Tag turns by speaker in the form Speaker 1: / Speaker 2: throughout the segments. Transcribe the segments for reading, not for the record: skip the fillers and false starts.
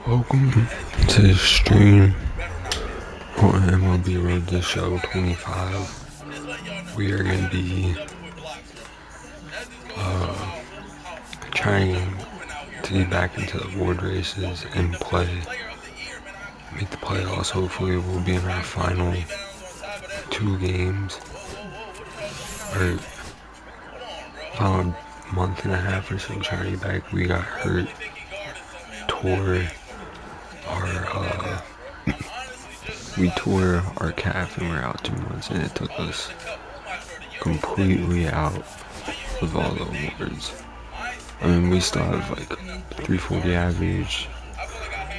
Speaker 1: Welcome to the stream on MLB Road to Show 25. We are going to be trying to get back into the award races and make the playoffs. Hopefully we'll be in our final 2 games, or final month and a half or so trying to get back. We got hurt, tore our calf and we're out 2 months, and it took us completely out of all the awards. I mean, we still have like 340 average,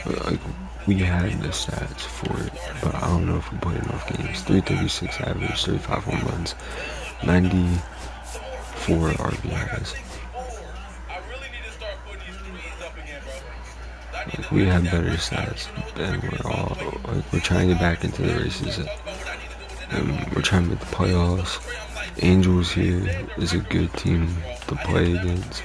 Speaker 1: but like we had the stats for it, but I don't know if we played enough games. 336 average, 35 home runs, 94 RBIs. Like, we have better stats, and we're trying to get back into the races, and we're trying to make the playoffs. Angels here is a good team to play against.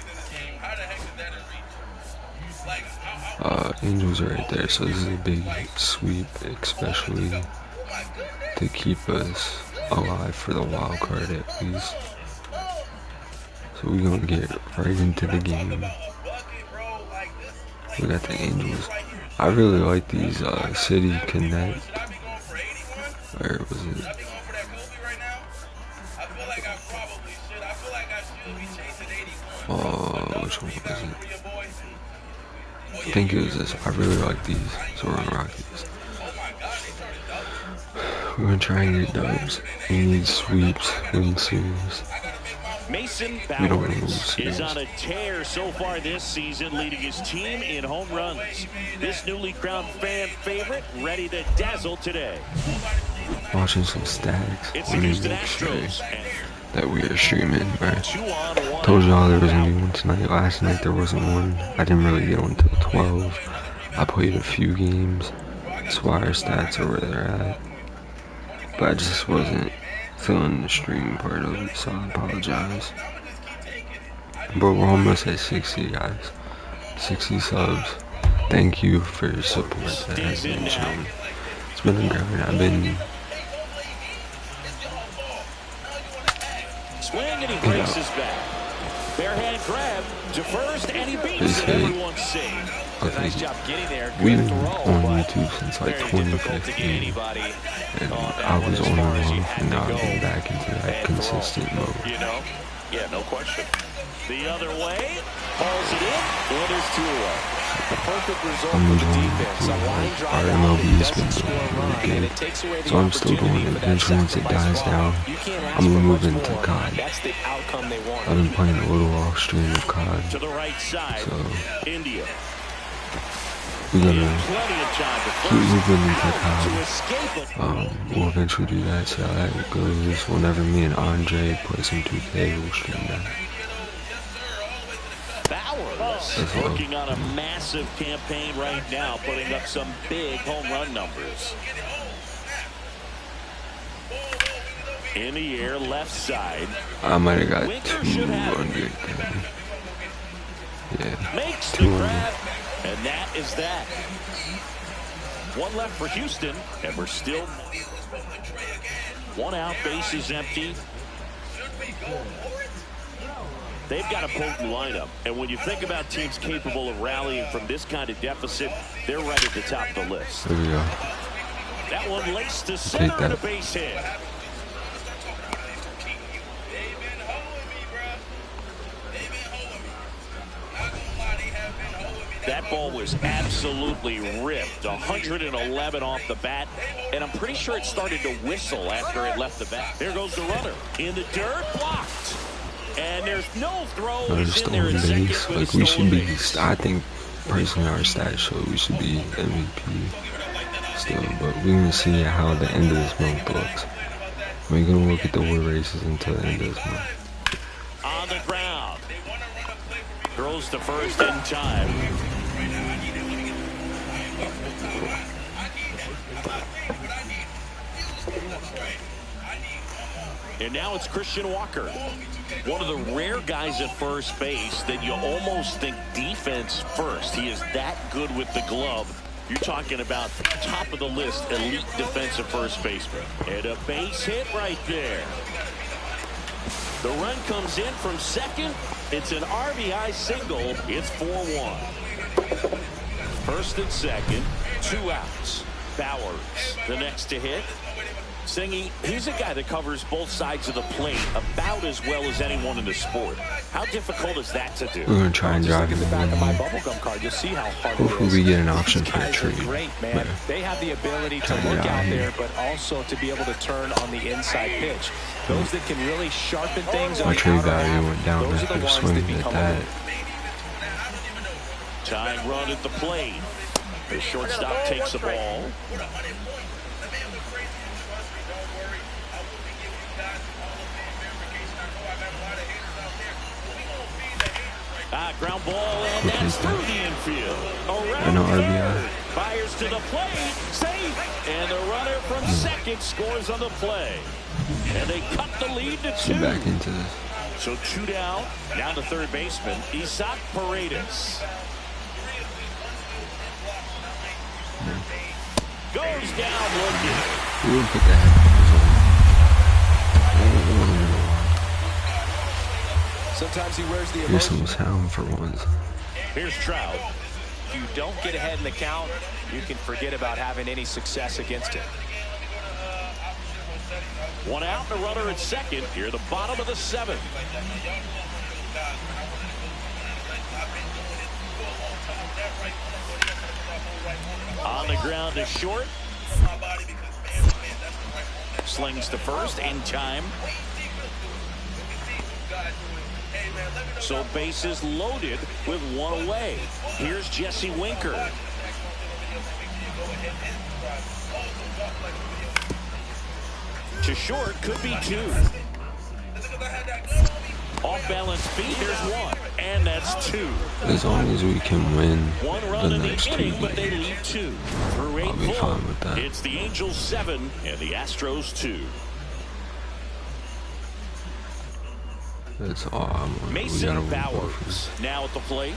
Speaker 1: Angels are right there, so this is a big sweep, especially to keep us alive for the wild card at least. So we're gonna get right into the game. We got the Angels. I really like these City Connect. Where was it? Which one was it? I think it was this. I really like these, so we're gonna rock these. We're gonna try and get dubs. We need sweeps, win series.
Speaker 2: Mason
Speaker 1: We don't want to lose series.
Speaker 2: is on a tear so far this season, leading his team in home runs. This newly crowned fan favorite ready to dazzle today.
Speaker 1: Watching some statics.
Speaker 2: It's
Speaker 1: We
Speaker 2: the
Speaker 1: need to
Speaker 2: Houston
Speaker 1: make sure
Speaker 2: Astros.
Speaker 1: that we are streaming, right?
Speaker 2: 2-on-1.
Speaker 1: Told y'all there was gonna be one tonight. Last night there wasn't one. I didn't really get one until 12. I played a few games. That's why our stats are where they're at. But I just wasn't feeling the stream part of it, so I apologize. But we're almost at 60, guys. 60 subs. Thank you for your support that has been shown. It's been a grind. I've been
Speaker 2: Swing and he braces back. Bare hand grab to first, and he beats it. Everyone's safe. Nice job getting there.
Speaker 1: We've been on YouTube since like 2015, and I was on and off, and now I've been back into that consistent mode.
Speaker 2: Yeah, no question. The other way, hauls it in. It is 2-away. The perfect result for the defense.
Speaker 1: Our MLB has been doing really good, so I'm still doing it. Eventually, once it dies down, I'm gonna move into COD. I've been playing a little off stream of COD,
Speaker 2: to the right side.
Speaker 1: so
Speaker 2: India.
Speaker 1: we're gonna keep moving into COD. We'll eventually do that, see how that goes. Whenever me and Andre play some 2K, we'll stream that.
Speaker 2: Working on a massive campaign right now, putting up some big home run numbers. In the air, left side.
Speaker 1: I might have got 200. Yeah,
Speaker 2: Makes the
Speaker 1: 200.
Speaker 2: grab, and that is that. One left for Houston, and we're still 1 out, base is empty. They've got a potent lineup, and when you think about teams capable of rallying from this kind of deficit, they're right at the top of the list.
Speaker 1: There we go.
Speaker 2: That one laced to center and a base hit. That ball was absolutely ripped. 111 off the bat, and I'm pretty sure it started to whistle after it left the bat. There goes the runner in the dirt, blocked. And there's no throw.
Speaker 1: He's in there base. Like, we should be, I think personally our stats show we should be MVP still, but we're gonna see how the end of this month looks. We're gonna look at the war races until the end of this month.
Speaker 2: On the ground. Throws to first in time. And now it's Christian Walker. One of the rare guys at first base that you almost think defense first. He is that good with the glove. You're talking about top of the list, elite defensive first baseman. And a base hit right there. The run comes in from second. It's an RBI single. It's 4-1. First and second, 2 outs. Bowers, the next to hit. Singy, he's a guy that covers both sides of the plate about as well as anyone in the sport. How difficult is that to do?
Speaker 1: We're gonna try and drive him
Speaker 3: in the back of my
Speaker 1: in.
Speaker 3: bubblegum card. You'll see how hard
Speaker 1: Hopefully
Speaker 3: it is.
Speaker 1: we get an option
Speaker 3: These
Speaker 1: for a
Speaker 3: guys
Speaker 1: trade.
Speaker 3: are great, man. They have the ability to look out there, but also to be able to turn on the inside pitch. Those that can really sharpen things on
Speaker 1: My
Speaker 3: the
Speaker 1: trade
Speaker 3: outer
Speaker 1: value
Speaker 3: half,
Speaker 1: went down
Speaker 3: those are
Speaker 1: after
Speaker 3: the ones that
Speaker 1: swinging at
Speaker 3: become
Speaker 1: that.
Speaker 3: elite.
Speaker 2: Tying run at the plate. The shortstop takes the ball. Ground ball, and that's through the infield. Around RBI. Fires to the plate. Safe. And the runner from second scores on the play. And they cut the lead to 2.
Speaker 1: Back into this.
Speaker 2: So 2 down. Down to third baseman, Isaac Paredes. Goes down looking.
Speaker 1: We would put that.
Speaker 3: Sometimes he wears the
Speaker 1: Here's
Speaker 3: emotion.
Speaker 1: some sound for once.
Speaker 2: Here's Trout.
Speaker 3: If you don't get ahead in the count, you can forget about having any success against him.
Speaker 2: 1 out and a runner at second. Here, the bottom of the 7th. On the ground to short. Slings to first in time. So bases loaded with 1 away. Here's Jesse Winker. To short, could be 2. Off balance feet, there's 1. And that's 2.
Speaker 1: As long as we can win
Speaker 2: 1 run
Speaker 1: the
Speaker 2: in
Speaker 1: next
Speaker 2: the
Speaker 1: 2
Speaker 2: inning, but they
Speaker 1: games,
Speaker 2: lead 2. Through 8
Speaker 1: I'll be
Speaker 2: full.
Speaker 1: fine with that.
Speaker 2: It's the Angels 7 and the Astros 2.
Speaker 1: That's all I want.
Speaker 2: Mason Bowers now at the plate.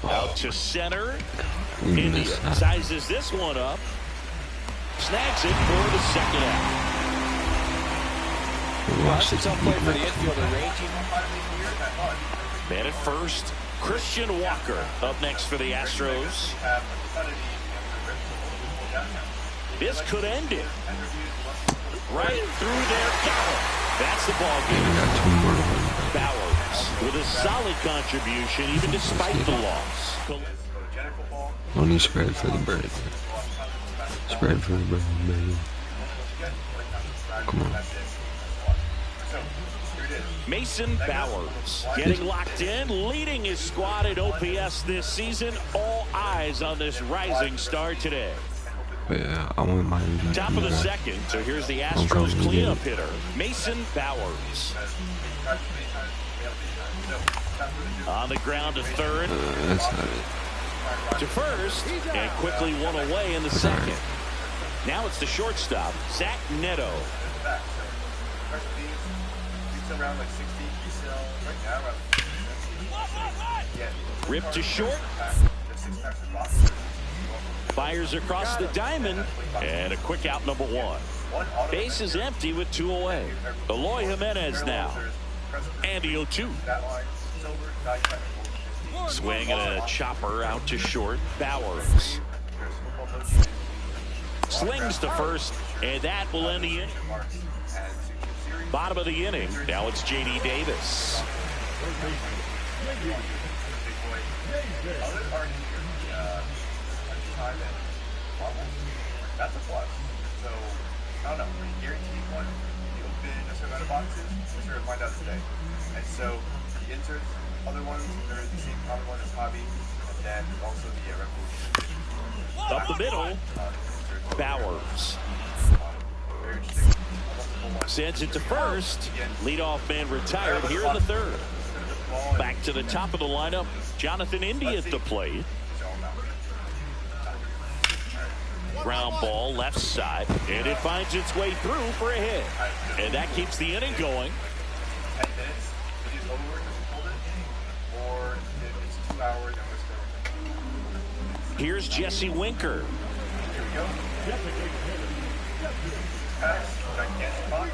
Speaker 2: Out to center. India sizes this one up. Snags it for the second out.
Speaker 3: That's a tough play for the infielder,
Speaker 2: Man at first, Christian Walker up next for the Astros. This could end it. Right through their gallop. That's the ball game.
Speaker 1: We got 2 more to win.
Speaker 2: Bowers with a solid contribution even despite the loss.
Speaker 1: Only spread for the bread. Spread for the bread, baby. Come on.
Speaker 2: Mason Bowers getting locked in, leading his squad at OPS this season. All eyes on this rising star today.
Speaker 1: But yeah, I want my MVP.
Speaker 2: Top of the second, so here's the Astros cleanup hitter, Mason Bowers. On the ground to third.
Speaker 1: That's not it.
Speaker 2: To first, and quickly 1 away in the second. Now it's the shortstop, Zach Neto. Ripped to short. Fires across the diamond, and a quick out, number 1. Base is empty with 2 away. Eloy Jimenez now. Andy 0-2. Swing and a chopper out to short. Bowers slings to first, and that will end the inning. Bottom of the inning. Now it's J.D. Davis.
Speaker 4: That's a plus. So, I don't know, guaranteed one. You open a certain amount of boxes, we're sure to find out today. And so, the inserts, other ones, they're the same common one as hobby, and then also the revolution.
Speaker 2: Up the middle, Bowers.
Speaker 4: Very interesting.
Speaker 2: Sends it to first. Leadoff man retired here in the third. Back to the top of the lineup, Jonathan India at the plate. ground ball left side, and it finds its way through for a hit. And that keeps the inning going.
Speaker 4: 10 minutes, it is over because you pulled it, or if it's 2 hours and we're still.
Speaker 2: Here's Jesse Winker.
Speaker 4: Here we go. Pass, gigantic box.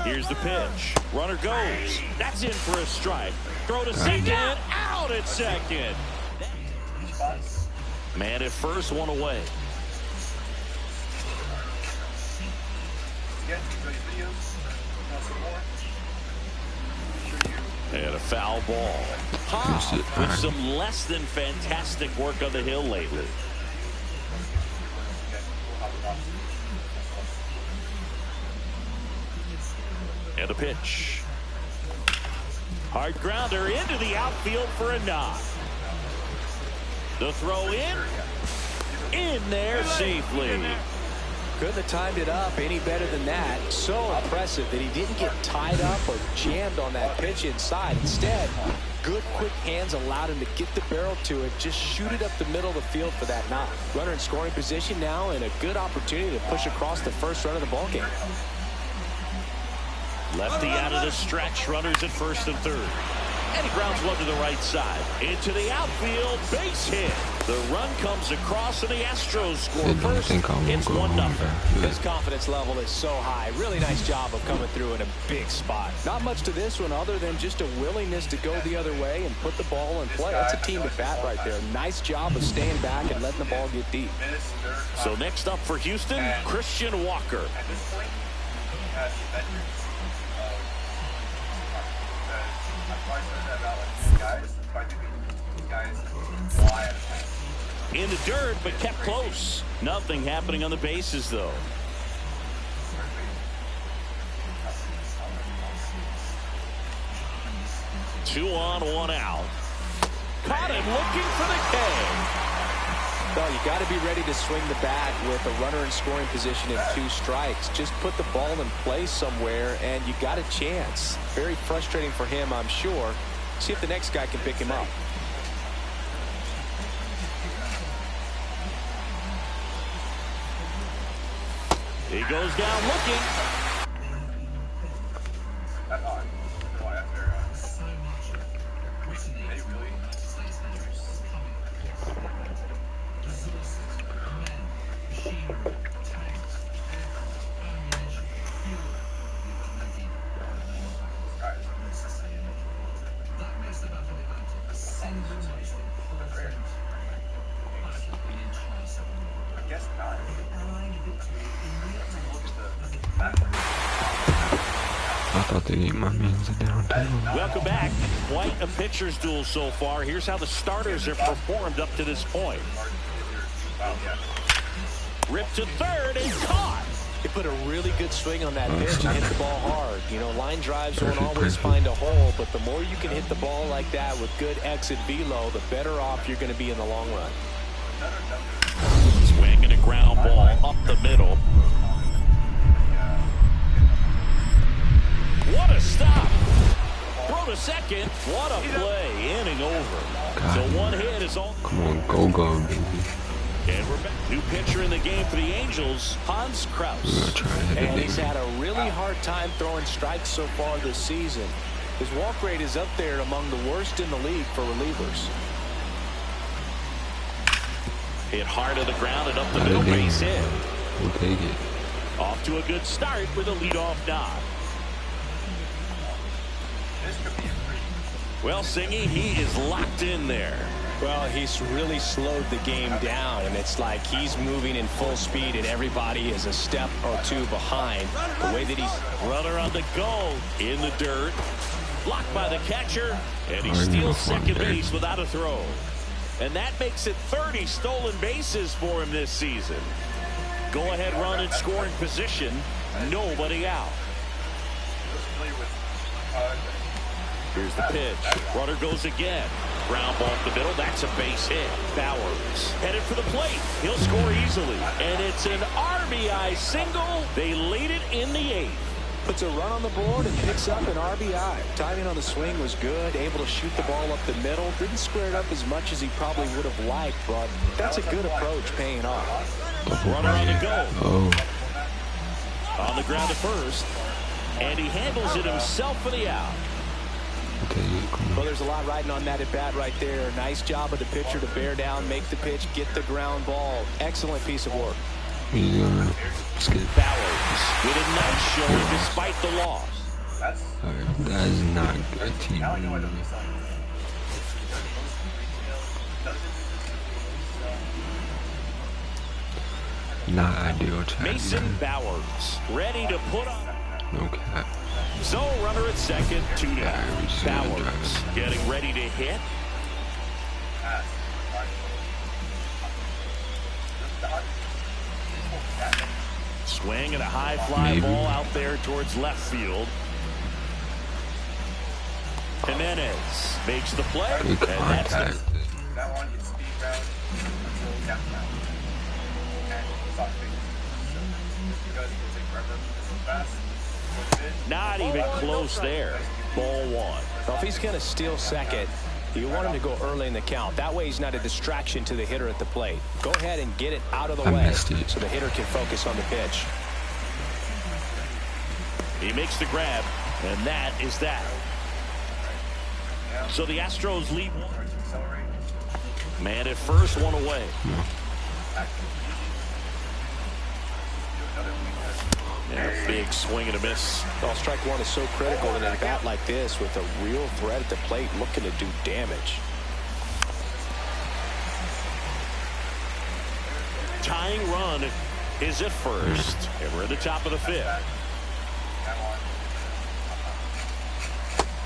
Speaker 2: Here's the pitch. Runner goes. That's in for a strike. Throw to second. Out at second. Man at first, one away. And a foul ball. Ha! With some less than fantastic work on the hill lately. And a pitch. Hard grounder into the outfield for a knock. The throw in there safely.
Speaker 3: Couldn't have timed it up any better than that. So impressive that he didn't get tied up or jammed on that pitch inside. Instead, good quick hands allowed him to get the barrel to it, just shoot it up the middle of the field for that knock. Runner in scoring position now, and a good opportunity to push across the first run of the ballgame.
Speaker 2: Lefty out of the stretch, runners at first and third. And he grounds one to the right side. Into the outfield, base hit. The run comes across and the Astros score first. It's 1-0.
Speaker 3: His confidence level is so high. Really nice job of coming through in a big spot. Not much to this one other than just a willingness to go the other way and put the ball in play. That's a team to bat right there. Nice job of staying back and letting the ball get deep.
Speaker 2: So next up for Houston, Christian Walker.
Speaker 4: At this point, he has the adventures
Speaker 2: in the dirt, but kept close. Nothing happening on the bases, though. Two on, one out. Caught him looking for the K.
Speaker 3: Well, you got to be ready to swing the bat with a runner in scoring position and 2 strikes. Just put the ball in place somewhere, and you got a chance. Very frustrating for him, I'm sure. See if the next guy can pick him up.
Speaker 2: He goes down looking.
Speaker 1: I thought they ate my means down too.
Speaker 2: Welcome back. Quite a pitcher's duel so far. Here's how the starters have performed up to this point. Ripped to third and caught.
Speaker 3: He put a really good swing on that pitch and hit the ball hard. You know, line drives won't always find a hole, but the more you can hit the ball like that with good exit velo, the better off you're going to be in the long run.
Speaker 2: Swinging a ground ball up the middle. What a stop. Throw to second. What a play. Inning over. So one hit is all.
Speaker 1: Come on, go, baby.
Speaker 2: And we're back. New pitcher in the game for the Angels, Hans Kraus.
Speaker 3: And he's had a really hard time throwing strikes so far this season. His walk rate is up there among the worst in the league for relievers.
Speaker 2: Hit hard to the ground and up the middle, base hit.
Speaker 1: We'll take it.
Speaker 2: Off to a good start with a leadoff knock. Well, Singy, he is locked in there.
Speaker 3: Well, he's really slowed the game down, and it's like he's moving in full speed, and everybody is a step or two behind. The way that he's...
Speaker 2: Runner on the go in the dirt. Blocked by the catcher, and he steals second base without a throw. And that makes it 30 stolen bases for him this season. Go-ahead run in scoring position. Nobody out. Here's the pitch. Runner goes again. Ground ball up the middle. That's a base hit. Bowers headed for the plate. He'll score easily. And it's an RBI single. They lead it in the 8th.
Speaker 3: Puts a run on the board and picks up an RBI. Timing on the swing was good. Able to shoot the ball up the middle. Didn't square it up as much as he probably would have liked, but that's a good approach paying off.
Speaker 2: Runner on the go.
Speaker 1: Oh.
Speaker 2: On the ground to first. And he handles it himself for the out.
Speaker 3: Well, there's a lot riding on that at bat right there. Nice job of the pitcher to bear down, make the pitch, get the ground ball. Excellent piece of work.
Speaker 2: Bowers with a nice showing despite the loss.
Speaker 1: That is not a team. Not ideal, Chad.
Speaker 2: Mason Bowers ready to put on.
Speaker 1: No cap.
Speaker 2: So runner at second, 2 down. Bowers getting ready to hit. Swing and a high fly ball out there towards left field. Jimenez makes the play.
Speaker 1: Good contact.
Speaker 4: That one gets speed round until down count. And soft base. So because it will take forever so fast.
Speaker 2: Not even close there. Ball 1.
Speaker 3: Well, if he's going to steal second, you want him to go early in the count. That way he's not a distraction to the hitter at the plate. Go ahead and get it out of the way so the hitter can focus on the pitch.
Speaker 2: He makes the grab, and that is that. So the Astros lead 1. Man at first, 1 away. Yeah, big swing and a miss.
Speaker 3: Well, strike 1 is so critical in a bat like this with a real threat at the plate looking to do damage.
Speaker 2: Tying run is at first, and we're at the top of the 5th.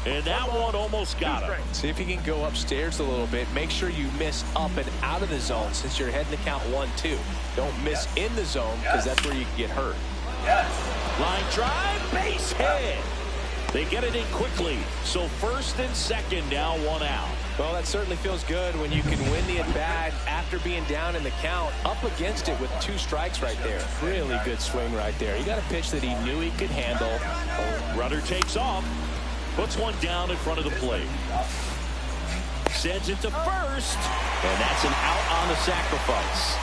Speaker 2: And that one almost got him.
Speaker 3: See if you can go upstairs a little bit. Make sure you miss up and out of the zone since you're heading to count 1-2. Don't miss in the zone because that's where you can get hurt.
Speaker 2: Line drive, base hit. They get it in quickly. So first and second, now 1 out.
Speaker 3: Well, that certainly feels good when you can win the at-bat after being down in the count, up against it with 2 strikes right there. Really good swing right there. He got a pitch that he knew he could handle.
Speaker 2: Runner takes off, puts one down in front of the plate. Sends it to first, and that's an out on the sacrifice.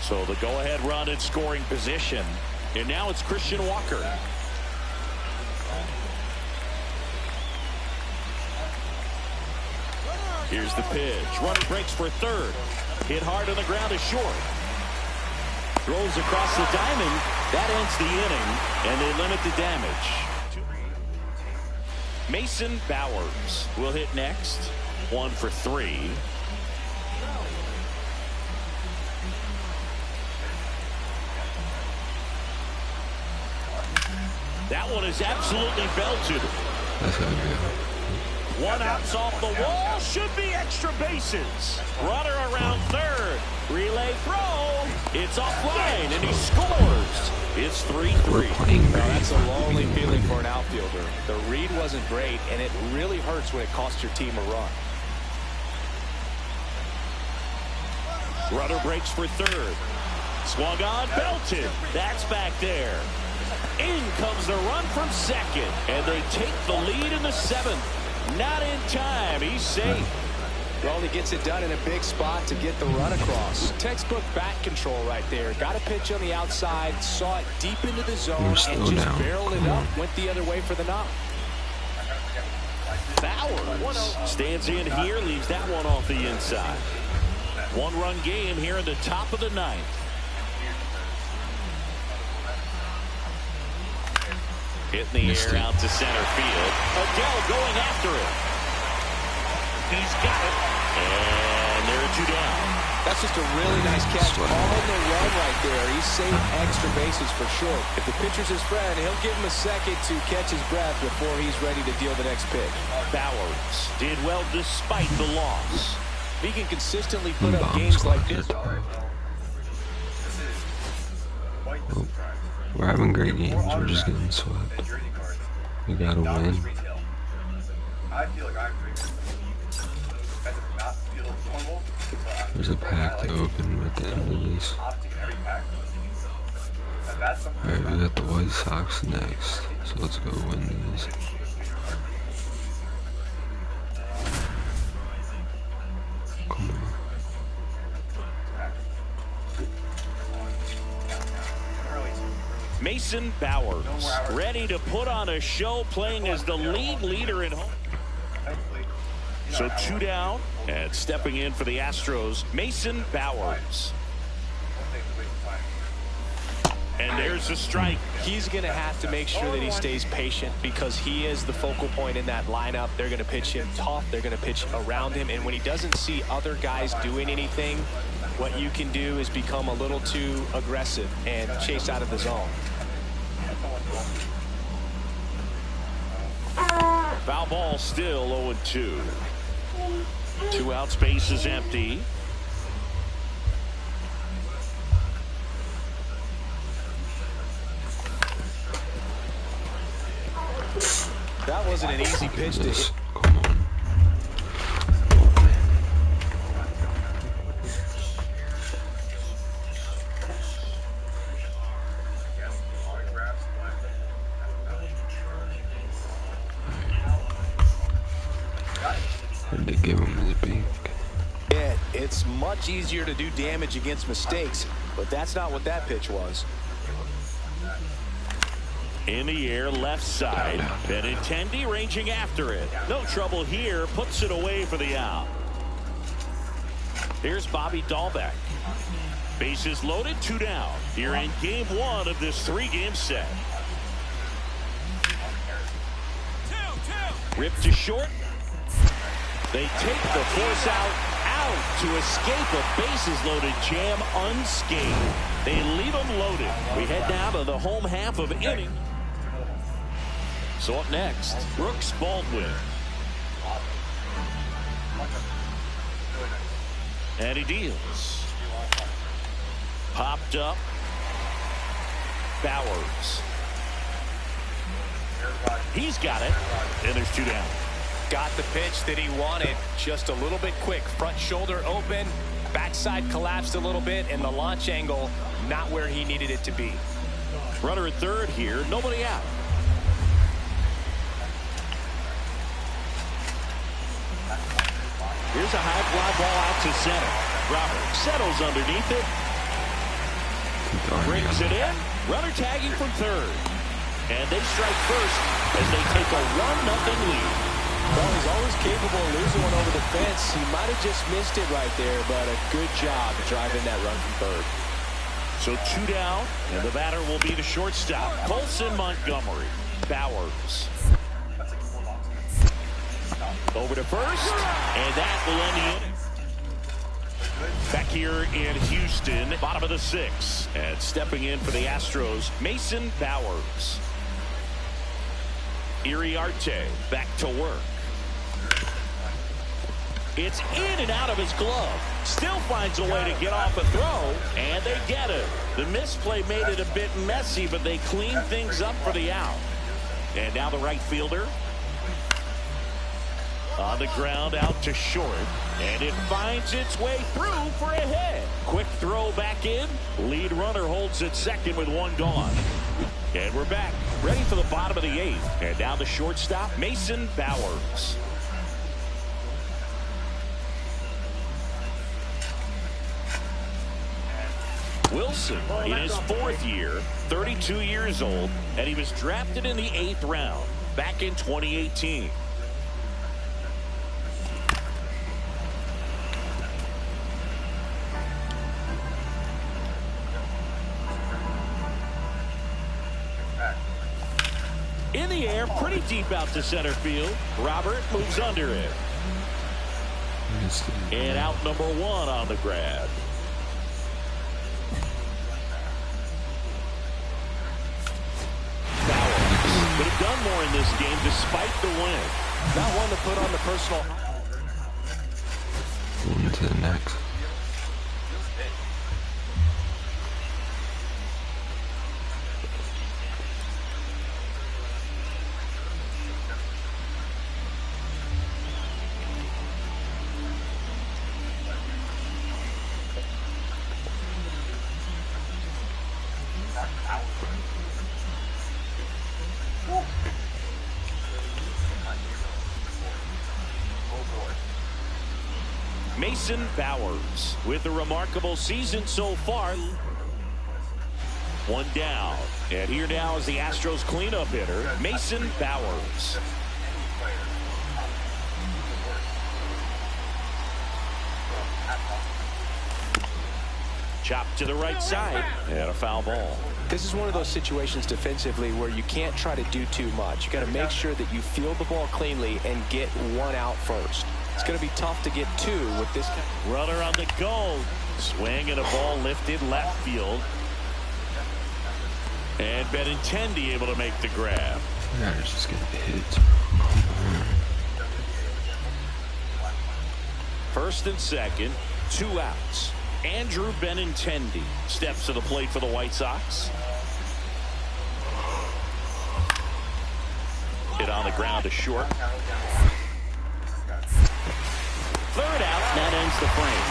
Speaker 2: So the go-ahead run in scoring position. And now it's Christian Walker. Here's the pitch. Runner breaks for third. Hit hard on the ground is short. Throws across the diamond. That ends the inning, and they limit the damage. Mason Bowers will hit next. 1 for 3. That one is absolutely belted.
Speaker 1: That's how I feel.
Speaker 2: 1 out's off the wall. Should be extra bases. Runner around third. Relay throw. It's offline, and he scores. It's 3-3.
Speaker 3: Now, that's a lonely feeling for an outfielder. The read wasn't great, and it really hurts when it costs your team a run.
Speaker 2: Runner breaks for third. Swung on, belted. That's back there. In comes the run from second, and they take the lead in the 7th. Not in time. He's safe.
Speaker 3: Well, he gets it done in a big spot to get the run across. Textbook bat control right there. Got a pitch on the outside, saw it deep into the zone, and just barreled it up. Went the other way for the knock.
Speaker 2: Bowers stands in here, leaves that one off the inside. 1-run game here in the top of the 9th. Hit in the air out to center field. Odell going after it. He's got it. And there are 2 down.
Speaker 3: That's just a really nice catch on the run right there. He's saved extra bases for sure. If the pitcher's his friend, he'll give him a second to catch his breath before he's ready to deal the next pitch.
Speaker 2: Bowers did well despite the loss.
Speaker 3: He can consistently put up games like this.
Speaker 1: We're having great games. We're just getting swept. We gotta win.
Speaker 4: I feel like I'm drinking. That does not feel normal.
Speaker 1: There's a pack to open at the end of this. Alright, we got the White Sox next. So let's go win these. Come on.
Speaker 2: Mason Bowers ready to put on a show, playing as the league leader in home. So 2 down, and stepping in for the Astros, Mason Bowers. And there's a strike.
Speaker 3: He's going to have to make sure that he stays patient because he is the focal point in that lineup. They're going to pitch him tough. They're going to pitch around him. And when he doesn't see other guys doing anything, what you can do is become a little too aggressive and chase out of the zone.
Speaker 2: Foul ball, still 0-2. 2 outs, base is empty.
Speaker 3: That wasn't an easy pitch to hit.
Speaker 1: Come on. Had to give him his beak.
Speaker 3: Yeah, it's much easier to do damage against mistakes, but that's not what that pitch was.
Speaker 2: In the air, left side. Benintendi ranging after it. No trouble here. Puts it away for the out. Here's Bobby Dahlbeck. Bases loaded, 2 down. Here in game 1 of this 3-game set. Ripped to short. They take the force out to escape a bases loaded jam unscathed. They leave them loaded. We head now to the home half of inning. So up next, Brooks Baldwin. And he deals. Popped up. Bowers. He's got it. And there's 2 down.
Speaker 3: Got the pitch that he wanted, just a little bit quick. Front shoulder open, backside collapsed a little bit, and the launch angle not where he needed it to be.
Speaker 2: Runner at third here, nobody out. Here's a high fly ball out to center. Robert settles underneath it. Brings it in. Runner tagging from third. And they strike first as they take a 1-0 lead.
Speaker 3: Well, he's always capable of losing one over the fence. He might have just missed it right there, but a good job driving that run from third.
Speaker 2: So 2 down, and the batter will be the shortstop, Colson Montgomery. Bowers. Over to first, and that will end the inning. Back here in Houston, bottom of the 6th, and stepping in for the Astros, Mason Bowers. Iriarte back to work. It's in and out of his glove. Still finds a way to get off a throw, and they get it. The misplay made it a bit messy, but they clean things up for the out. And now the right fielder on the ground out to short, and it finds its way through for a hit. Quick throw back in. Lead runner holds at second with 1 gone. And we're back, ready for the bottom of the 8th. And now the shortstop, Mason Bowers. Wilson in his 4th year, 32 years old, and he was drafted in the 8th round back in 2018. In the air, pretty deep out to center field. Robert moves under it. And out number 1 on the grab. Bowers could have done more in this game despite the win.
Speaker 3: Not one to put on the personal.
Speaker 1: On to the next.
Speaker 2: Mason Bowers with a remarkable season so far. One down. And here now is the Astros cleanup hitter, Mason Bowers. Chopped to the right side and a foul ball.
Speaker 3: This is one of those situations defensively where you can't try to do too much. You got to make sure that you field the ball cleanly and get one out first. It's going to be tough to get two with this.
Speaker 2: Runner on the go. Swing and a ball lifted left field. And Benintendi able to make the grab.
Speaker 1: Yeah, it's just getting hit.
Speaker 2: First and second, 2 outs. Andrew Benintendi steps to the plate for the White Sox. Hit on the ground to short. Third out, that ends the frame.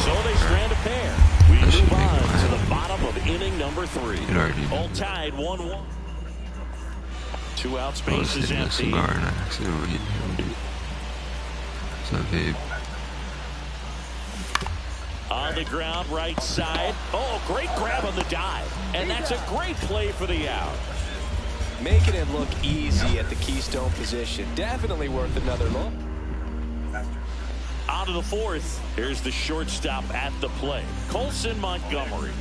Speaker 2: So they strand a pair. We move on to the bottom of inning number 3. All tied 1-1. 2 outs, base is empty.
Speaker 1: Cigar and I accidentally hit him. So vape.
Speaker 2: On the ground, right side. Oh, great grab on the dive. And that's a great play for the out.
Speaker 3: Making it look easy at the Keystone position. Definitely worth another look.
Speaker 2: On to the 4th. Here's the shortstop at the plate, Colson Montgomery.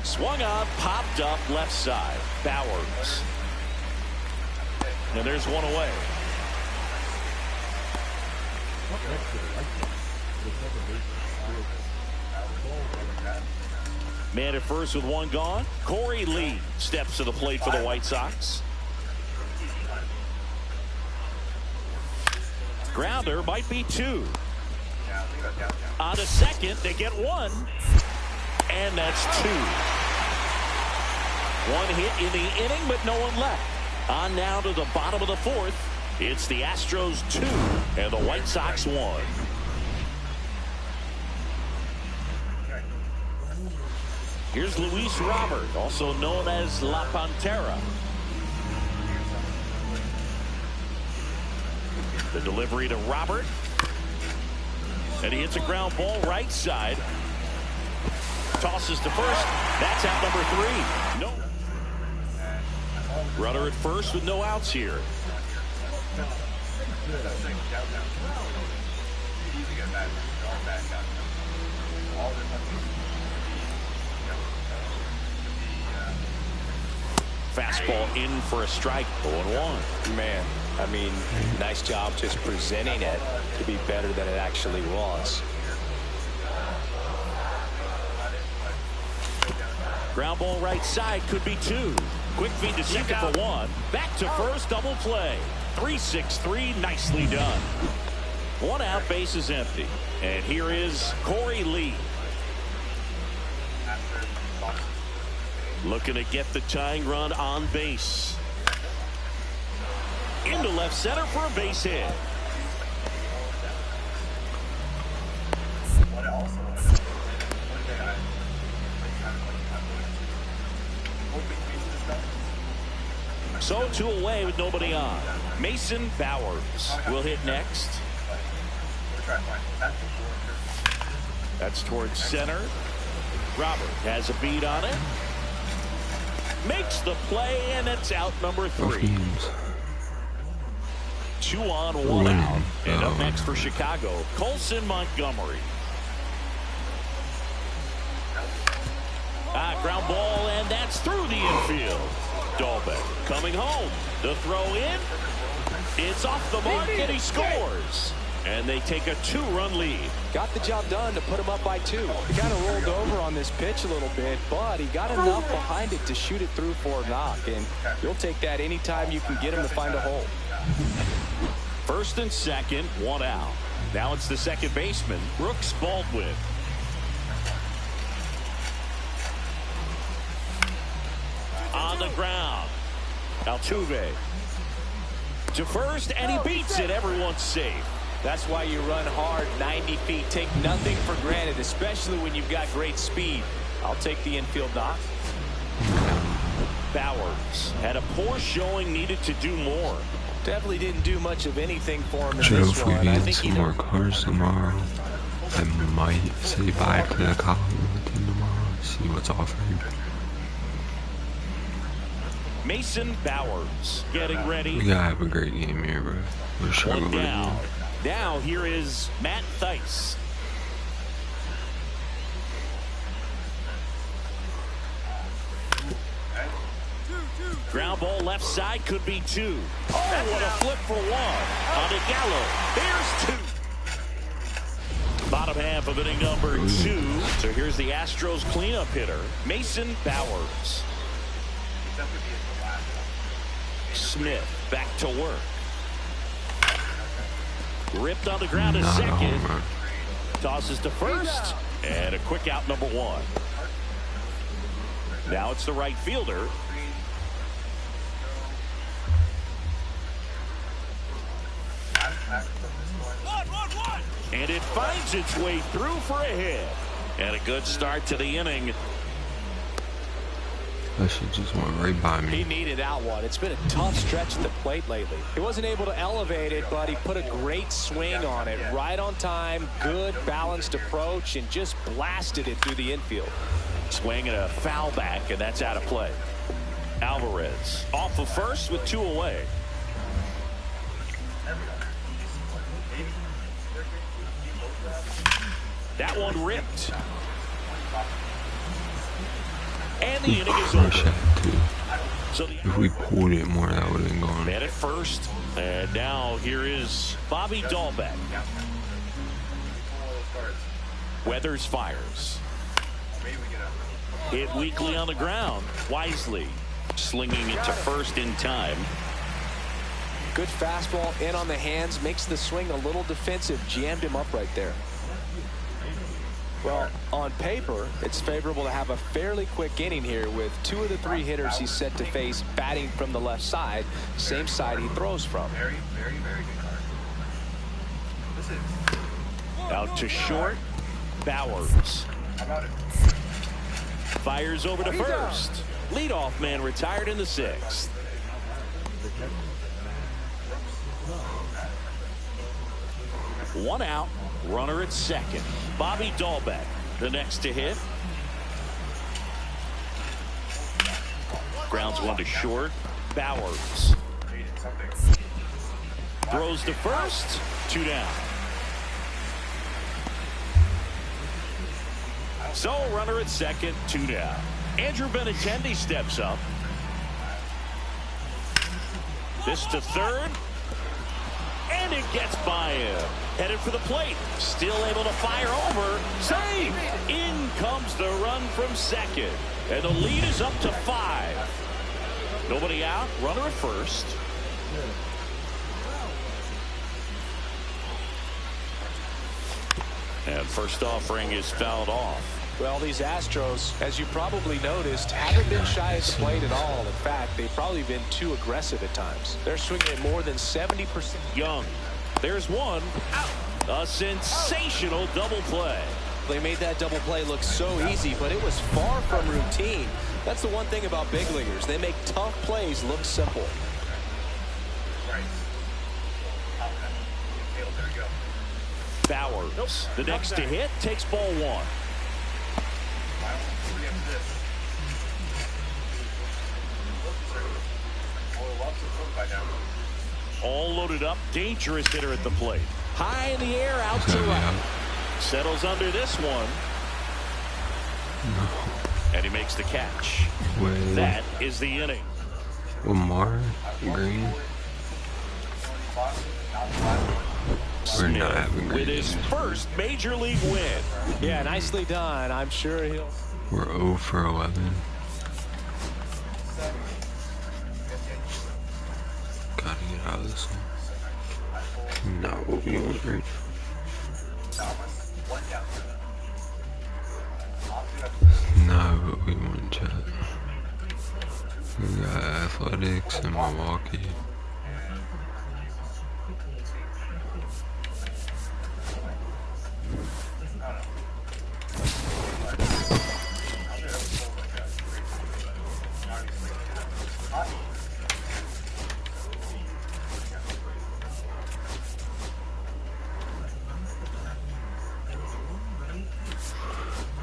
Speaker 2: Swung on, popped up left side. Bowers. And there's one away. Man at first with 1 gone. Corey Lee steps to the plate for the White Sox. Grounder might be 2. On to second, they get 1. And that's 2. 1 hit in the inning, but no one left. On now to the bottom of the 4th. It's the Astros 2 and the White Sox 1. Here's Luis Robert, also known as La Pantera. The delivery to Robert. And he hits a ground ball right side. Tosses to first. That's out number 3. No. Runner at first with no outs here. Fastball in for a strike. 0-1.
Speaker 3: Man, I mean, nice job just presenting it to be better than it actually was.
Speaker 2: Ground ball right side, could be 2. Quick feed to second for 1. Back to first, double play. 3-6-3, nicely done. 1 out, base is empty. And here is Corey Lee. Looking to get the tying run on base. Into left center for a base hit. So 2 away with nobody on. Mason Bowers will hit next. That's towards center. Robert has a beat on it. Makes the play, and it's out number 3. 2 on, 1 out. And up next for Chicago, Colson Montgomery. Ground ball, and that's through the infield. Dahlbeck coming home. The throw in. It's off the mark, and he scores. And they take a 2-run lead.
Speaker 3: Got the job done to put him up by 2. He kind of rolled over on this pitch a little bit, but he got enough behind it to shoot it through for a knock. And you'll take that anytime you can get him to find a hole.
Speaker 2: First and second, 1 out. Now it's the second baseman, Brooks Baldwin. On the ground. Altuve to first, and he beats it. Everyone's safe.
Speaker 3: That's why you run hard 90 feet. Take nothing for granted, especially when you've got great speed. I'll take the infield knock.
Speaker 2: Bowers had a poor showing, needed to do more.
Speaker 3: Definitely didn't do much of anything for him in
Speaker 1: So
Speaker 3: this
Speaker 1: if we
Speaker 3: one. I
Speaker 1: get
Speaker 3: think
Speaker 1: some more cars tomorrow, I might say bye to the Collingwood team tomorrow, see what's offered.
Speaker 2: Mason Bowers getting ready.
Speaker 1: We gotta have a great game here, bro. We're
Speaker 2: One
Speaker 1: struggling.
Speaker 2: down. Now here is Matt Theis. Ground ball left side, could be two. Oh, what a flip for one. On to Gallo. There's two. Bottom half of inning number 2. So here's the Astros cleanup hitter, Mason Bowers. Smith back to work. Ripped on the ground to second. Tosses to first. And a quick out, number 1. Now it's the right fielder. And it finds its way through for a hit. And a good start to the inning.
Speaker 1: That shit just went right by me.
Speaker 3: He needed that one. It's been a tough stretch at the plate lately. He wasn't able to elevate it, but he put a great swing on it. Right on time, good balanced approach, and just blasted it through the infield.
Speaker 2: Swing and a foul back, and that's out of play. Alvarez off of first with 2 away. That one ripped. And the inning is over. So
Speaker 1: if we pulled it more, that would have been gone.
Speaker 2: Man at first. And now here is Bobby Dahlbeck. Weathers fires. Hit weakly on the ground. Wisely slinging it to first in time.
Speaker 3: Good fastball in on the hands. Makes the swing a little defensive. Jammed him up right there. Well, on paper, it's favorable to have a fairly quick inning here with 2 of the 3 hitters he's set to face batting from the left side, same side he throws from.
Speaker 4: Very, very, very good card.
Speaker 2: Out to short. Bowers.
Speaker 4: How about it?
Speaker 2: Fires over to first. Leadoff man retired in the 6th. One out. Runner at second. Bobby Dahlbeck, the next to hit. Grounds one to short. Bowers. Throws to first. 2 down. So runner at second, 2 down. Andrew Benintendi steps up. This to third. And it gets by him. Headed for the plate. Still able to fire over. Save! In comes the run from second. And the lead is up to 5. Nobody out. Runner at first. And first offering is fouled off.
Speaker 3: Well, these Astros, as you probably noticed, haven't been shy at the plate at all. In fact, they've probably been too aggressive at times. They're swinging at more than 70%.
Speaker 2: Young. There's one. A sensational double play.
Speaker 3: They made that double play look so easy, but it was far from routine. That's the one thing about big leaguers. They make tough plays look simple.
Speaker 2: Bowers, the next to hit, takes ball 1. All loaded up, dangerous hitter at the plate. High in the air, out to right. Settles under this one.
Speaker 1: No.
Speaker 2: And he makes the catch.
Speaker 1: Wait.
Speaker 2: That is the inning.
Speaker 1: Lamar Green. We're not having
Speaker 2: with
Speaker 1: great
Speaker 2: his
Speaker 1: games.
Speaker 2: first major league win.
Speaker 3: Yeah, nicely done. I'm sure he'll.
Speaker 1: We're 0 for 11. Gotta get out of this one. Not what we want right now. Not what we want, chat. We got Athletics in Milwaukee.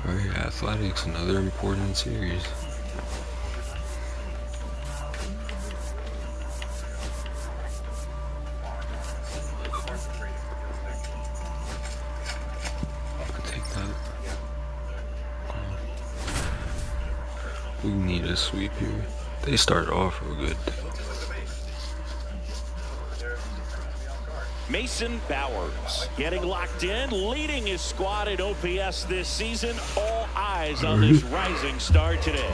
Speaker 1: Alright, Athletics, another important series. I'll take that. We need a sweep here. They start off real good.
Speaker 2: Mason Bowers getting locked in, leading his squad in OPS this season. All eyes on this rising star today.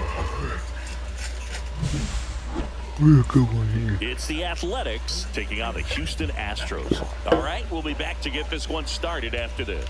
Speaker 1: We're a good one here.
Speaker 2: It's the Athletics taking on the Houston Astros. All right, we'll be back to get this one started after this.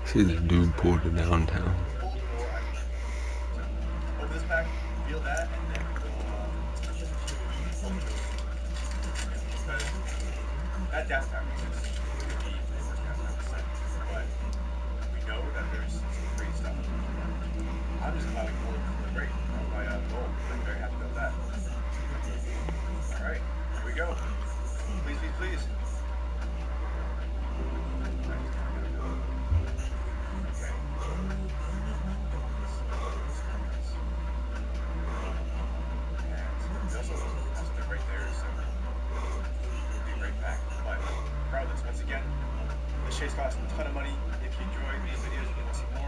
Speaker 1: See the dude pulled it downtown.
Speaker 4: Open this pack, feel that, and then that downtown is the worst downtown, but we know that there's some great stuff. I'm just glad we pulled the break on my goal. I'm very happy about that. Alright, here we go. Please, please, please. Chase costs a ton of money. If you enjoy these videos and you want to see more,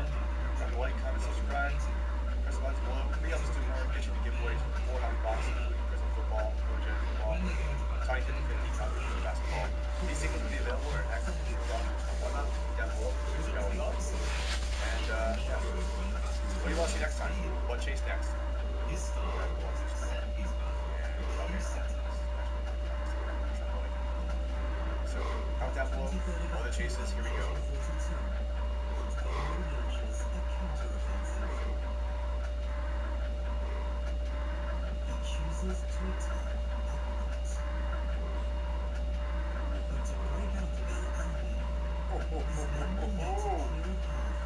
Speaker 4: drop a like, comment, subscribe, press the buttons below. We help us do more, get you the giveaways, more hobby boxes, including prison football, OJ football, scientific 50, college basketball. These things will be available at access.com and whatnot down below. And yeah. What do you want to see next time? What Chase next? So, comment down below, all the chases, here we go.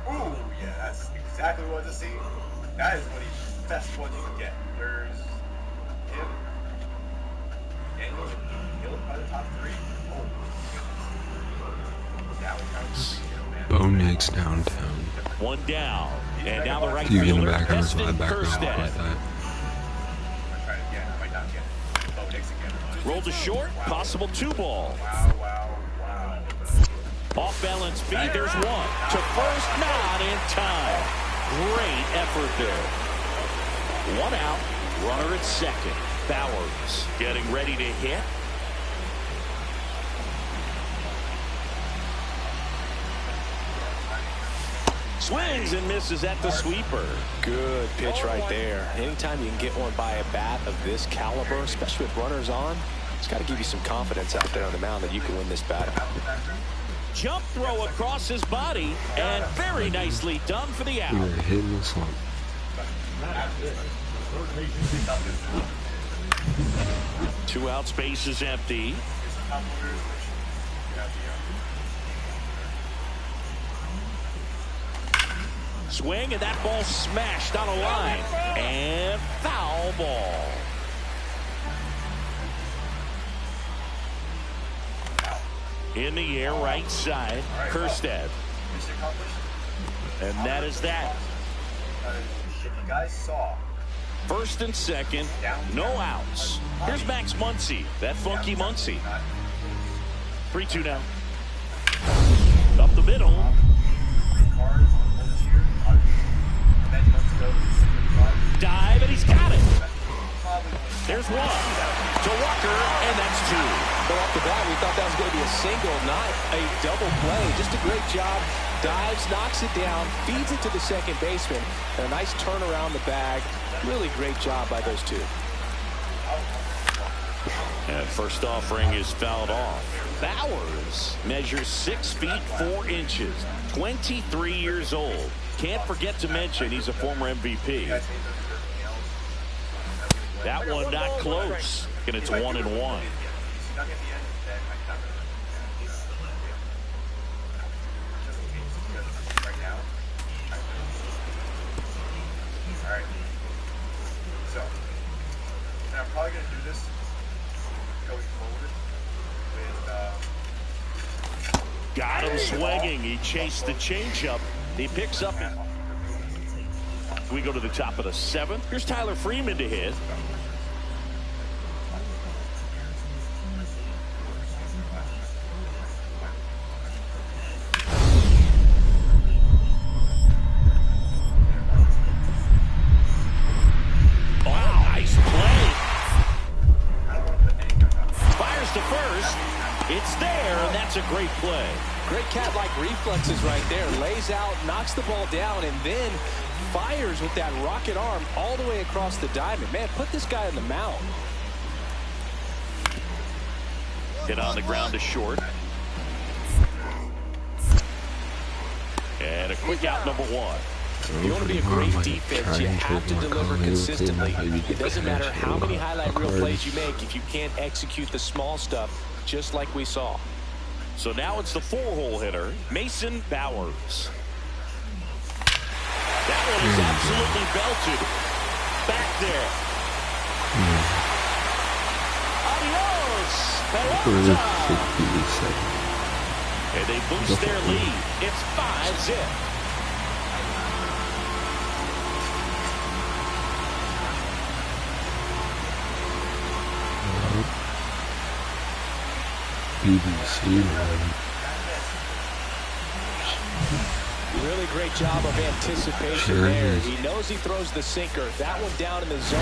Speaker 4: Oh, yeah, that's exactly what to see. That is one of the best ones you can get. There's him, Daniel, Hill by the top three. Oh.
Speaker 1: Bo Nix downtown.
Speaker 2: One down. And now the right
Speaker 1: You get in the
Speaker 2: fielder,
Speaker 1: back of
Speaker 2: Heston
Speaker 1: background like
Speaker 2: Kerstead.
Speaker 1: that.
Speaker 2: Rolled to short, possible 2-ball.
Speaker 4: Wow.
Speaker 2: Off balance feed, there's one. To first, not in time. Great effort there. One out, runner at second. Bowers getting ready to hit. Swings and misses at the sweeper.
Speaker 3: Good pitch right there. Anytime you can get one by a bat of this caliber, especially with runners on, it's got to give you some confidence out there on the mound that you can win this battle.
Speaker 2: Jump throw across his body, and very nicely done for the out.
Speaker 1: We were hitting the slump.
Speaker 2: 2 out, space is empty. Swing, and that ball smashed on a line. And foul ball. In the air, right side, Kerstead. And that is that.
Speaker 4: If you guys saw,
Speaker 2: First and second, no outs. Here's Max Muncy, that funky Muncy. 3-2 now. Up the middle. Dive, and he's got it. There's one to Walker, and that's two.
Speaker 3: But off the bat, we thought that was going to be a single, not a double play. Just a great job. Dives, knocks it down, feeds it to the second baseman. And a nice turn around the bag. Really great job by those two.
Speaker 2: And first offering is fouled off. Bowers measures 6 feet 4 inches, 23 years old. Can't forget to mention he's a former MVP. That one not close, and it's 1-1.
Speaker 4: I'm probably going to do this going forward with
Speaker 2: Got him swinging. He chased the changeup. He picks up. We go to the top of the 7th. Here's Tyler Freeman to hit. It's there, and that's a great play.
Speaker 3: Great cat-like reflexes right there. Lays out, knocks the ball down, and then fires with that rocket arm all the way across the diamond. Man, put this guy on the mound.
Speaker 2: Hit on the ground to short. And a quick out, number 1.
Speaker 3: If you want to be a great defense, you have to deliver consistently. It doesn't matter how many highlight reel plays you make if you can't execute the small stuff, just like we saw.
Speaker 2: So now it's the 4-hole hitter, Mason Bowers. That one is absolutely belted. Back there. Adios, pelota. And they boost their lead. It's 5-zip.
Speaker 3: Really great job of anticipation there. He knows he throws the sinker. That one down in the zone.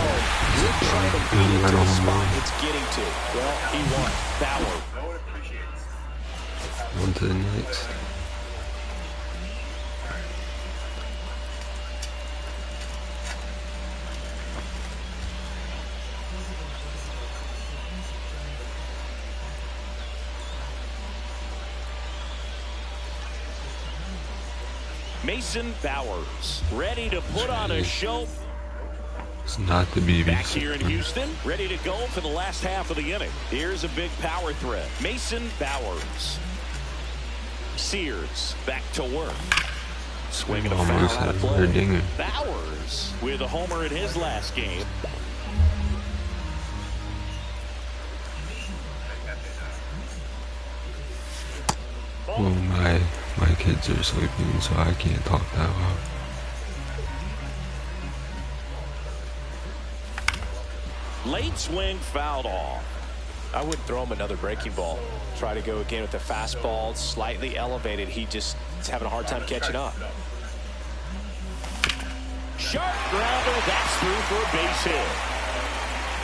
Speaker 3: You're trying to beat it to the spot it's getting to. Well, he won. Bauer.
Speaker 1: On to the next.
Speaker 2: Mason Bowers, ready to put on a show.
Speaker 1: It's not the BB.
Speaker 2: Back here in Houston, ready to go for the last half of the inning. Here's a big power threat. Mason Bowers. Sears back to work. Swinging a foul out of play. Bowers with a homer in his last game.
Speaker 1: Well, my kids are sleeping, so I can't talk that loud.
Speaker 2: Late swing fouled off.
Speaker 3: I wouldn't throw him another breaking ball. Try to go again with the fastball, slightly elevated. He just is having a hard time catching up.
Speaker 2: Sharp grounder, that's through for a base hit.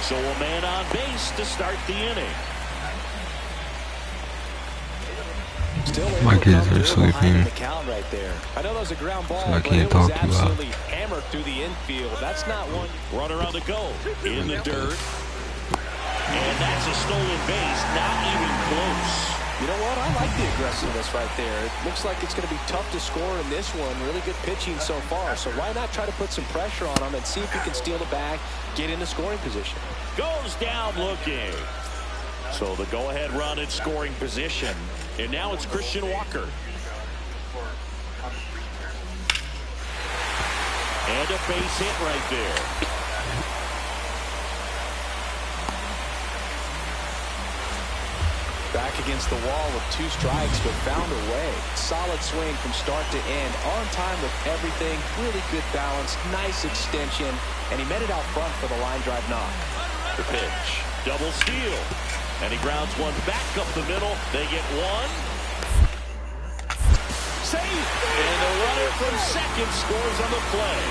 Speaker 2: So a man on base to start the inning.
Speaker 1: My kids are sleeping,
Speaker 3: Right there. I know that was a ground ball,
Speaker 1: so I can't talk too loud.
Speaker 3: Absolutely hammered through the infield. That's not one.
Speaker 2: Runner on the go in the dirt. And that's a stolen base, not even close.
Speaker 3: You know what? I like the aggressiveness right there. It looks like it's going to be tough to score in this one. Really good pitching so far. So why not try to put some pressure on him and see if he can steal the bag, get in the scoring position.
Speaker 2: Goes down looking. So the go-ahead run in scoring position. And now it's Christian Walker. And a base hit right there.
Speaker 3: Back against the wall with 2 strikes, but found a way. Solid swing from start to end. On time with everything. Really good balance. Nice extension. And he met it out front for the line drive knock.
Speaker 2: The pitch. Double steal. And he grounds one back up the middle. They get one. Safe. And the runner from second scores on the play.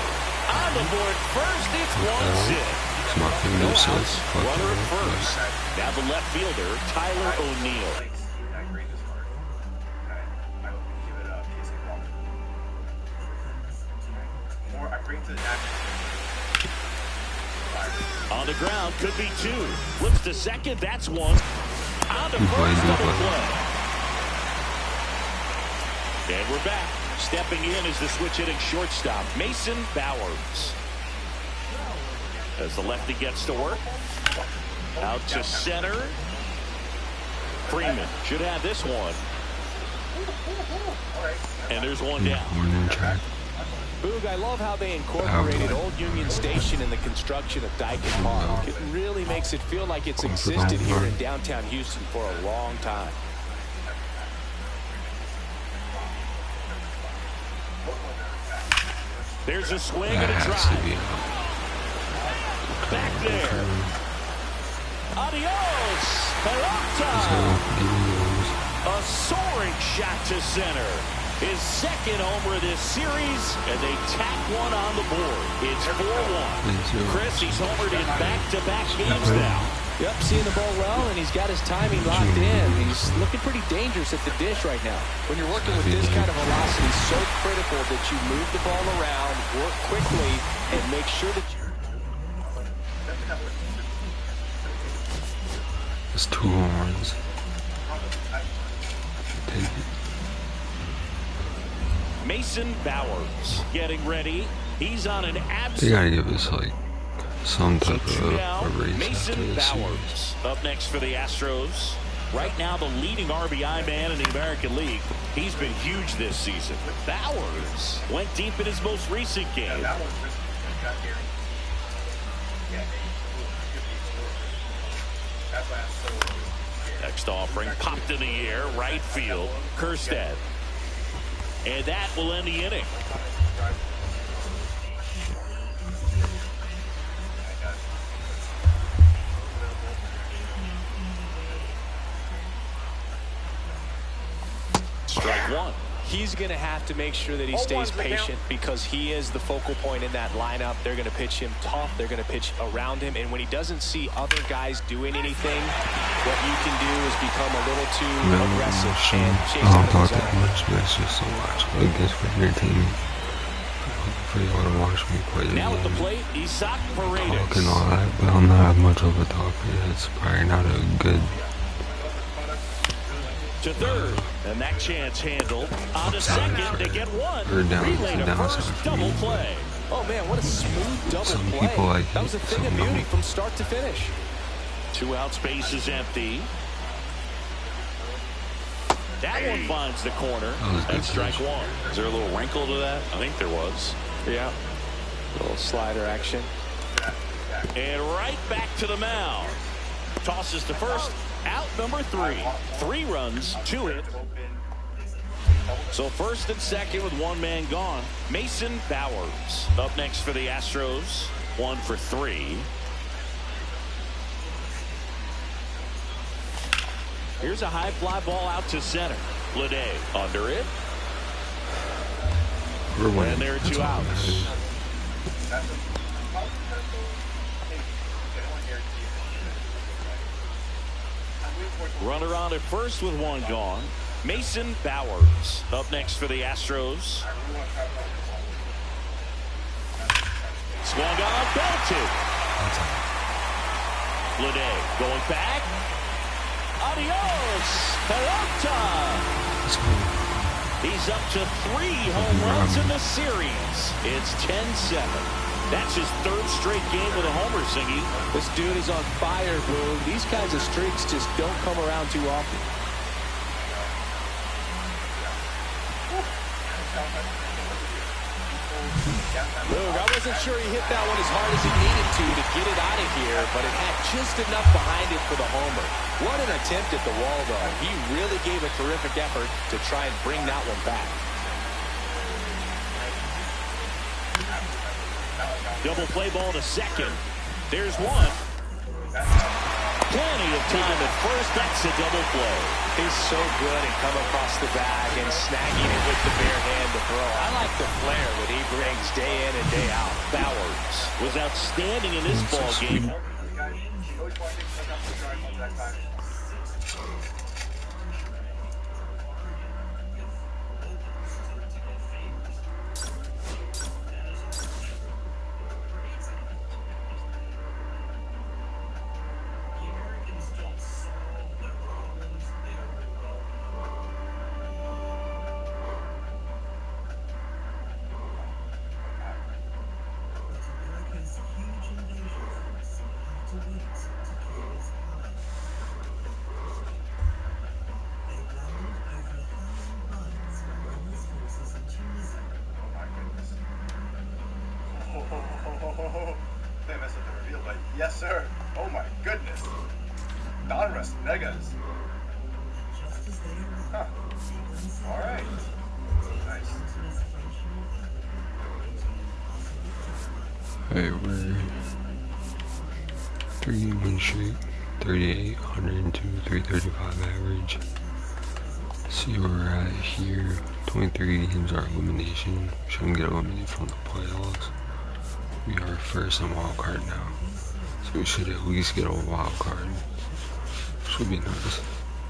Speaker 2: On the board first, it's one zip. No outs. Runner at first. Now the left fielder, Tyler O'Neill. On the ground, could be two. Flips to second, that's one. On to first, double play. And we're back. Stepping in is the switch hitting shortstop, Mason Bowers. As the lefty gets to work. Out to center. Freeman should have this one. And there's one down.
Speaker 3: Boog, I love how they incorporated Old Union Station in the construction of Dyken Park. It really makes it feel like it's existed here in downtown Houston for a long time.
Speaker 2: There's a swing and a drive. Back there. Adios, Peralta. A soaring shot to center. His second homer of this series, and they tack one on the board. It's 4-1. Chris, he's homered in back-to-back games now.
Speaker 3: Yep, seeing the ball well, and he's got his timing locked in. He's looking pretty dangerous at the dish right now. When you're working with this kind of velocity, it's so critical that you move the ball around, work quickly, and make sure that you...
Speaker 1: It's 2 horns. Take it.
Speaker 2: Mason Bowers getting ready. He's on an absolute...
Speaker 1: They gotta give us like some type of race.
Speaker 2: Mason Bowers up next for the Astros. Right now the leading RBI man in the American League. He's been huge this season. Bowers went deep in his most recent game. Next offering popped in the air, right field. Kerstead. And that will end the inning. Strike one.
Speaker 3: He's going to have to make sure that he stays patient because he is the focal point in that lineup. They're going to pitch him tough. They're going to pitch around him. And when he doesn't see other guys doing anything, what you can do is become a little too aggressive and chase
Speaker 1: I don't
Speaker 3: him
Speaker 1: talk that much, but it's just so much. I guess for entertainment. For you to watch me play the
Speaker 2: now
Speaker 1: game.
Speaker 2: at the plate, Isaac Paredes.
Speaker 1: Talk and all that, but I'm not much of a talker. It's probably not a good...
Speaker 2: To third, and that chance handled. On to second, they get one. Relay to first, double play.
Speaker 3: Oh man, what a smooth double
Speaker 1: Some
Speaker 3: play.
Speaker 1: people like
Speaker 3: that was a thing of beauty from start to finish.
Speaker 2: 2 out, space is empty. That one finds the corner. That's strike one. Is there a little wrinkle to that? I think there was.
Speaker 3: Yeah. A little slider action.
Speaker 2: And right back to the mound. Tosses to first. Out number 3. 3 runs, 2 hit. So first and second with 1 man gone. Mason Bowers up next for the Astros. 1 for 3. Here's a high fly ball out to center. Lede under it. And there are 2 outs. Runner on at first with 1 gone. Mason Bowers up next for the Astros. Swung on, belted. Lede going back. Adios, Peralta. He's up to 3 home runs in the series. It's 10-7. That's his 3rd straight game with a homer, Singy.
Speaker 3: This dude is on fire, Boog. These kinds of streaks just don't come around too often. Boog, I wasn't sure he hit that one as hard as he needed to get it out of here, but it had just enough behind it for the homer. What an attempt at the wall, though. He really gave a terrific effort to try and bring that one back.
Speaker 2: Double play ball to second. There's one. Plenty of time at first. That's a double play.
Speaker 3: He's so good at coming across the bag and snagging it with the bare hand to throw. I like the flair that he brings day in and day out.
Speaker 2: Bowers was outstanding in this ball game.
Speaker 4: They messed up the reveal, but yes, sir. Oh my goodness. Donruss Megas. Huh. Alright. Nice.
Speaker 1: Alright, we're 3 win streak, 38, 102, 335 average. See where we're at here. 23 games are elimination. Shouldn't get eliminated from the playoffs. We are first in wild card now, so we should at least get a wild card. Should be nice,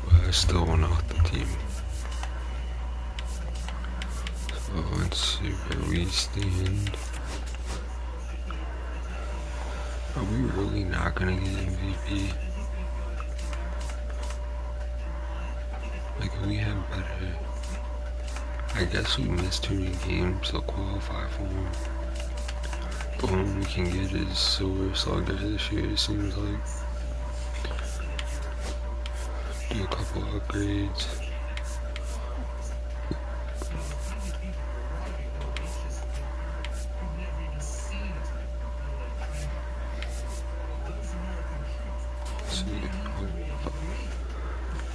Speaker 1: but I still want off the team. So let's see where we stand. Are we really not gonna get MVP? Like, we have better. I guess we missed too many games to qualify for them. The one we can get is Silver Slugger this year, it seems like. Do a couple upgrades.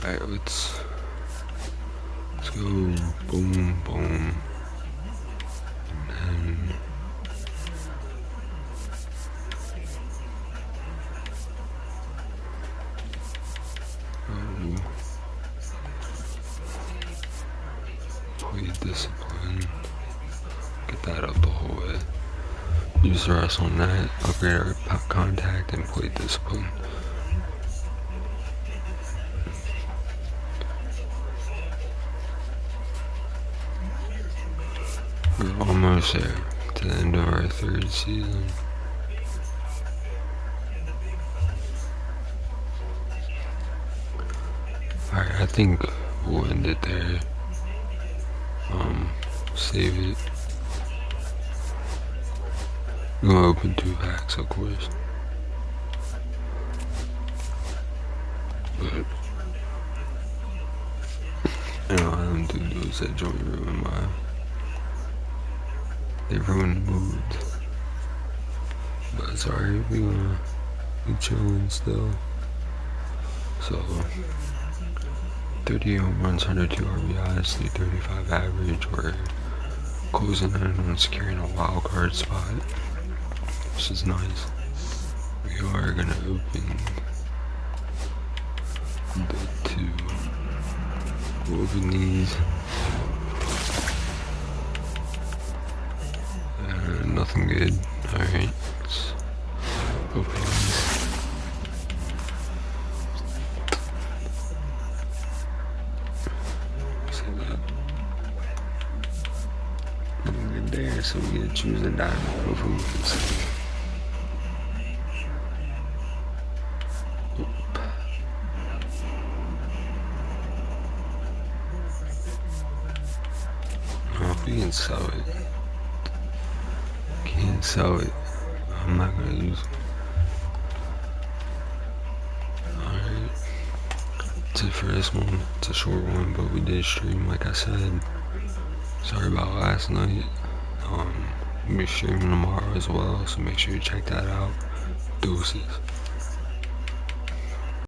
Speaker 1: Alright, let's go boom, boom, and then play discipline, get that up the whole way, use the rest on that, upgrade our contact, and play discipline. We're almost there to the end of our 3rd season. Alright, I think we'll end it there. Save it. We're gonna open 2 packs, of course. But you know, I don't do those that joint ruin my. They ruin the mood. But it's alright, we gonna be chilling still. So 38 home runs, 102 RBIs, 335 average. We're closing in on securing a wild card spot, which is nice. We are gonna open the 2. We'll open these. Nothing good. Alright, let's open these. There, so we get to choose a diamond. Hopefully we can see. Oh, we can sell it. Can't sell it. I'm not gonna use it. Alright. That's it for this one. It's a short one, but we did stream, like I said. Sorry about last night. We'll be streaming tomorrow as well, so make sure you check that out. Deuces.